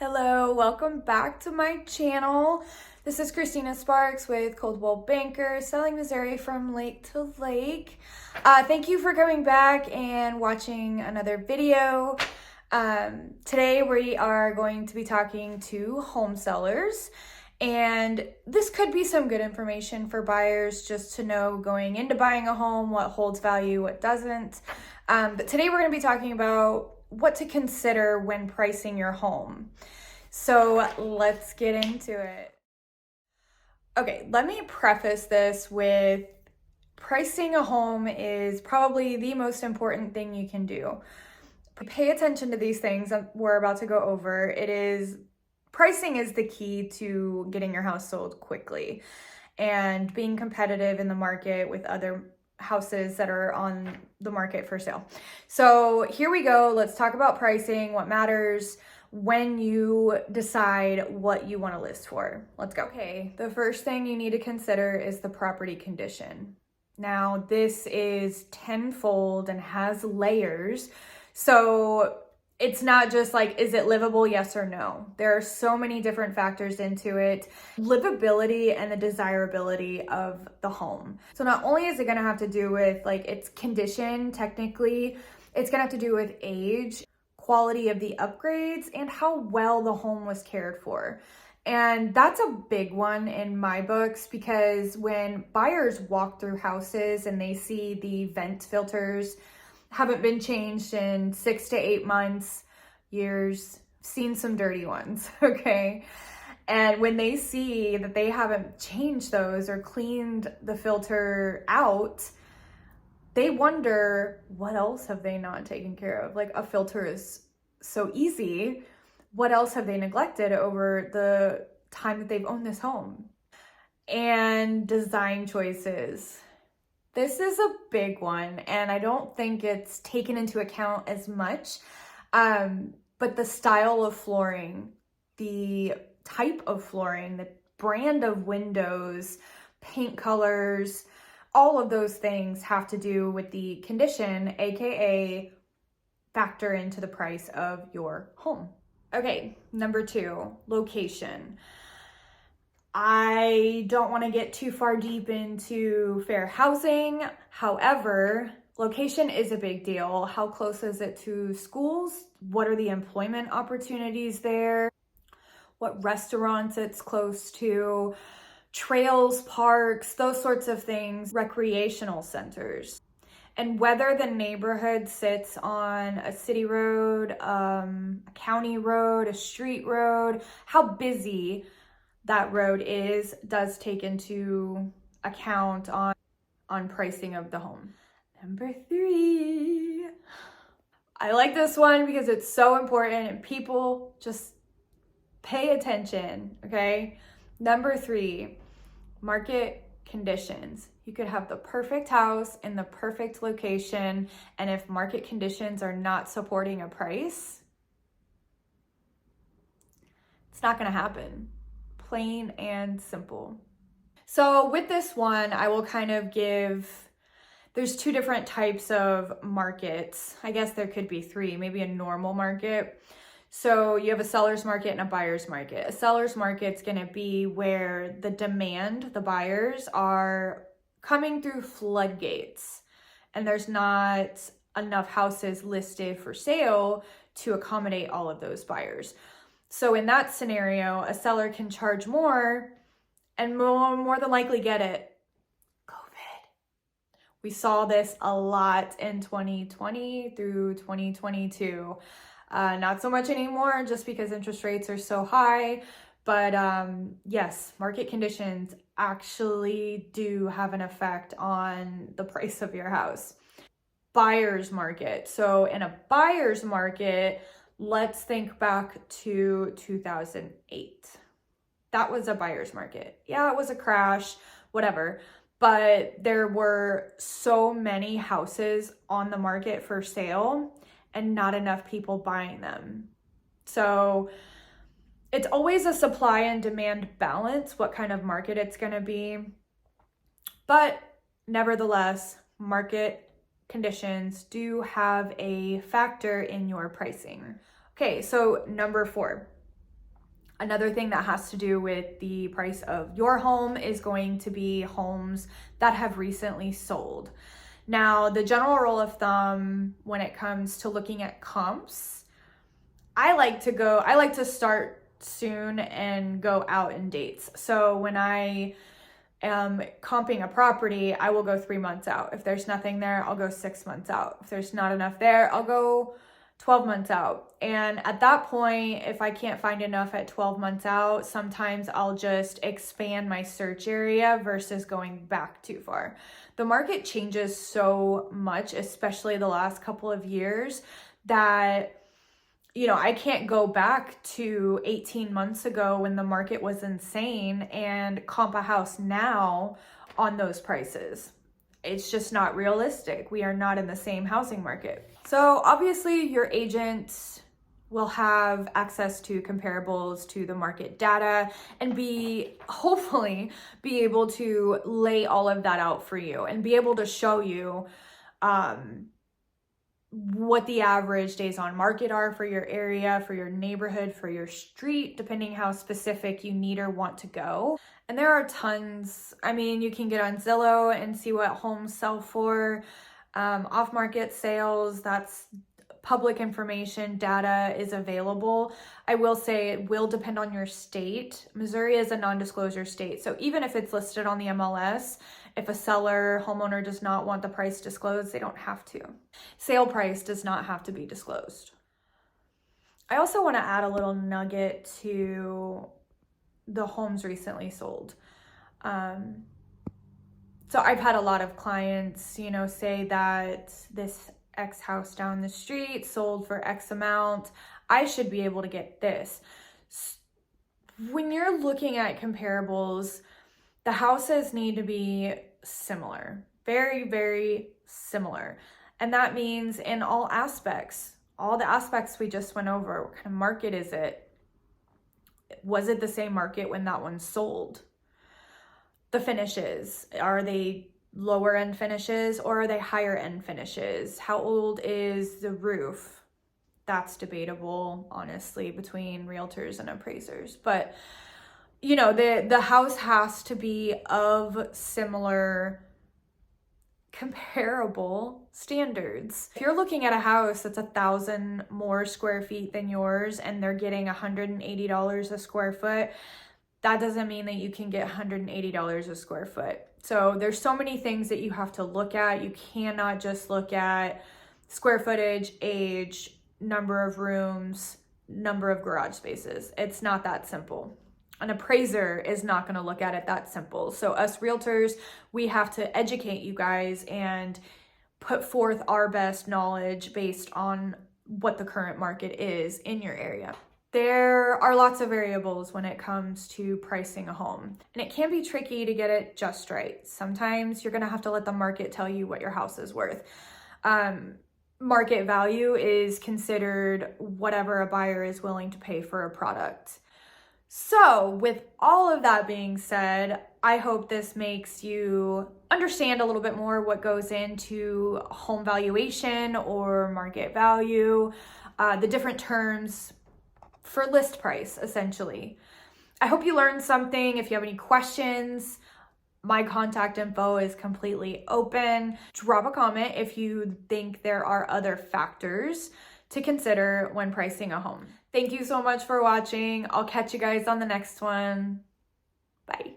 Hello, welcome back to my channel. This is Christina Sparks with Coldwell Banker, selling Missouri from lake to lake. Thank you for coming back and watching another video. Today we are going to be talking to home sellers, and this could be some good information for buyers just to know going into buying a home, what holds value, what doesn't. But today we're going to be talking about what to consider when pricing your home. So let's get into it. Okay, let me preface this with pricing a home is probably the most important thing you can do. Pay attention to these things that we're about to go over. Pricing is the key to getting your house sold quickly and being competitive in the market with other houses that are on the market for sale. So here we go. Let's talk about pricing, what matters when you decide what you want to list for. Let's go. Okay, the first thing you need to consider is the property condition. Now, this is tenfold and has layers. So it's not just like, is it livable? Yes or no. There are so many different factors into it. Livability and the desirability of the home. So not only is it going to have to do with like its condition, technically, it's going to have to do with age, quality of the upgrades, and how well the home was cared for. And that's a big one in my books, because when buyers walk through houses and they see the vent filters haven't been changed in 6 to 8 months, years, seen some dirty ones, okay? And when they see that they haven't changed those or cleaned the filter out, they wonder, what else have they not taken care of? Like, a filter is so easy. What else have they neglected over the time that they've owned this home? And design choices. This is a big one, and I don't think it's taken into account as much, but the style of flooring, the type of flooring, the brand of windows, paint colors, all of those things have to do with the condition, aka factor into the price of your home. Okay, number 2, location. I don't want to get too far deep into fair housing. However, location is a big deal. How close is it to schools? What are the employment opportunities there? What restaurants it's close to? Trails, parks, those sorts of things, recreational centers. And whether the neighborhood sits on a city road, a county road, a street road, how busy that road does take into account on pricing of the home. Number 3. I like this one because it's so important and people just pay attention, okay? Number 3, market conditions. You could have the perfect house in the perfect location, and if market conditions are not supporting a price, it's not gonna happen. Plain and simple. So with this one, I will kind of there's 2 different types of markets. I guess there could be 3, maybe a normal market. So you have a seller's market and a buyer's market. A seller's market's gonna be where the demand, the buyers are coming through floodgates, and there's not enough houses listed for sale to accommodate all of those buyers. So in that scenario, a seller can charge more and more than likely get it. COVID. We saw this a lot in 2020 through 2022. Not so much anymore just because interest rates are so high. But yes, market conditions actually do have an effect on the price of your house. Buyer's market. So in a buyer's market, let's think back to 2008. That was a buyer's market. Yeah, it was a crash, whatever. But there were so many houses on the market for sale and not enough people buying them. So it's always a supply and demand balance, what kind of market it's going to be. But nevertheless, market conditions do have a factor in your pricing. Okay, so number 4, Another thing that has to do with the price of your home is going to be homes that have recently sold. Now, the general rule of thumb when it comes to looking at comps, I like to start soon and go out in dates. So when I am comping a property, I will go 3 months out. If there's nothing there, I'll go 6 months out. If there's not enough there, I'll go 12 months out. And at that point, if I can't find enough at 12 months out, sometimes I'll just expand my search area versus going back too far. The market changes so much, especially the last couple of years, that I can't go back to 18 months ago when the market was insane and comp a house now on those prices. It's just not realistic. We are not in the same housing market. So obviously your agent will have access to comparables to the market data and hopefully be able to lay all of that out for you and be able to show you what the average days on market are for your area, for your neighborhood, for your street, depending how specific you need or want to go. And there are tons. I mean, you can get on Zillow and see what homes sell for. Off-market sales, that's public information, data is available. I will say it will depend on your state. Missouri is a non-disclosure state. So even if it's listed on the MLS, if a homeowner does not want the price disclosed, they don't have to. Sale price does not have to be disclosed. I also want to add a little nugget to the homes recently sold. So I've had a lot of clients, say that this X house down the street sold for X amount. I should be able to get this. When you're looking at comparables, the houses need to be similar, very, very similar. And that means in all aspects, all the aspects we just went over. What kind of market is it? Was it the same market when that one sold? The finishes, are they lower end finishes or are they higher end finishes? How old is the roof? That's debatable, honestly, between realtors and appraisers. But the house has to be of similar comparable standards. If you're looking at a house that's 1,000 more square feet than yours and they're getting $180 a square foot, that doesn't mean that you can get $180 a square foot. So there's so many things that you have to look at. You cannot just look at square footage, age, number of rooms, number of garage spaces. It's not that simple. An appraiser is not going to look at it that simple. So us realtors, we have to educate you guys and put forth our best knowledge based on what the current market is in your area. There are lots of variables when it comes to pricing a home, and it can be tricky to get it just right. Sometimes you're going to have to let the market tell you what your house is worth. Market value is considered whatever a buyer is willing to pay for a product. So with all of that being said, I hope this makes you understand a little bit more what goes into home valuation or market value, the different terms for list price, essentially. I hope you learned something. If you have any questions, my contact info is completely open. Drop a comment if you think there are other factors to consider when pricing a home. Thank you so much for watching. I'll catch you guys on the next one. Bye.